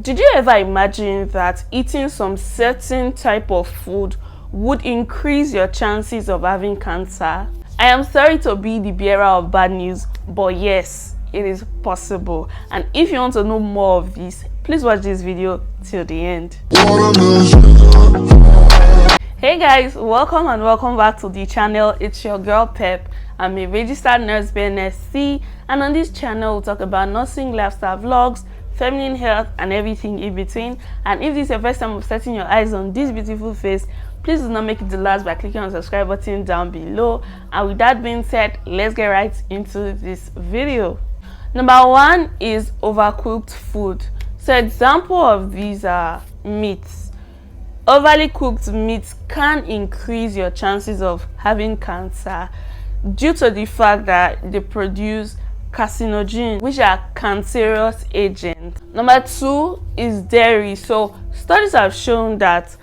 Did you ever imagine that eating some certain type of food would increase your chances of having cancer? I am sorry to be the bearer of bad news, but yes, it is possible. And if you want to know more of this, please watch this video till the end. Hey guys, welcome and welcome back to the channel. It's your girl Pep. I'm a registered nurse by NSC, and on this channel we'll talk about nursing, lifestyle vlogs, feminine health, and everything in between. And if this is your first time of setting your eyes on this beautiful face, please do not make it the last by clicking on the subscribe button down below. And with that being said, let's get right into this video. Number one is overcooked food. So example of these are meats. Overly cooked meats can increase your chances of having cancer due to the fact that they produce carcinogens, which are cancerous agents. Number two is dairy. So studies have shown that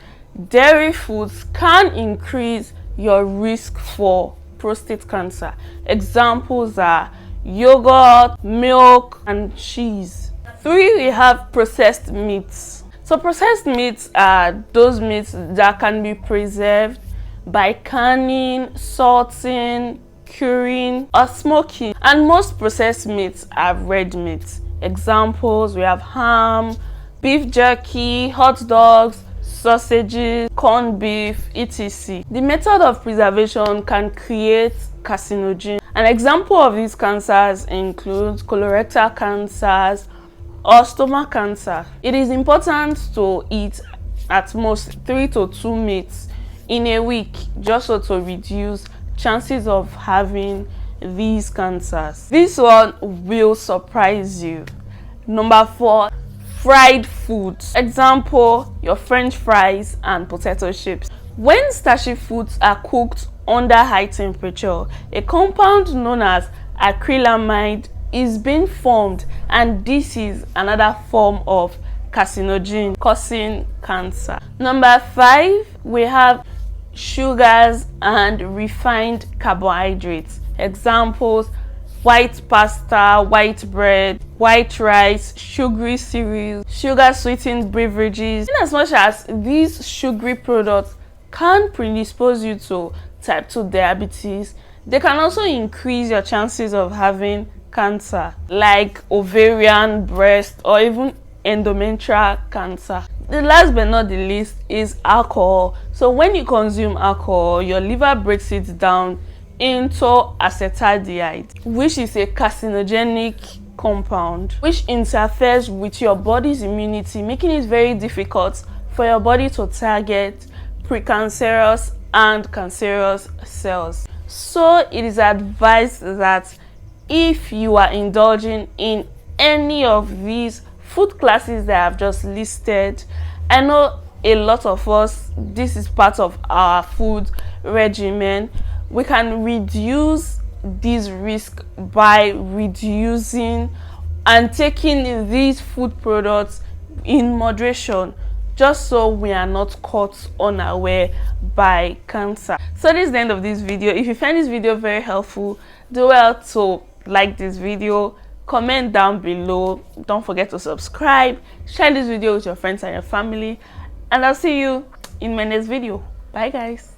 dairy foods can increase your risk for prostate cancer. Examples are yogurt, milk, and cheese. Three, we have processed meats. So processed meats are those meats that can be preserved by canning, salting, curing, or smoking. And most processed meats are red meat. Examples, we have ham, beef jerky, hot dogs, sausages, corned beef, etc. The method of preservation can create carcinogens. An example of these cancers includes colorectal cancers or stomach cancer. It is important to eat at most 3 to 2 meats in a week just so to reduce chances of having these cancers. This one will surprise you. Number 4, fried foods. Example, your French fries and potato chips. When starchy foods are cooked under high temperature, a compound known as acrylamide is being formed, and this is another form of carcinogen causing cancer. Number 5, we have sugars and refined carbohydrates. Examples, white pasta, white bread, white rice, sugary cereals, sugar sweetened beverages. In as much as these sugary products can predispose you to type 2 diabetes, they can also increase your chances of having cancer like ovarian, breast, or even endometrial cancer. The last but not the least is alcohol. So when you consume alcohol, your liver breaks it down into acetaldehyde, which is a carcinogenic compound which interferes with your body's immunity, making it very difficult for your body to target precancerous and cancerous cells. So it is advised that if you are indulging in any of these food classes that I've just listed, I know a lot of us, this is part of our food regimen, we can reduce this risk by reducing and taking these food products in moderation, just so we are not caught unaware by cancer. So this is the end of this video. If you find this video very helpful, do well to like this video, comment down below, don't forget to subscribe, share this video with your friends and your family, and I'll see you in my next video. Bye guys.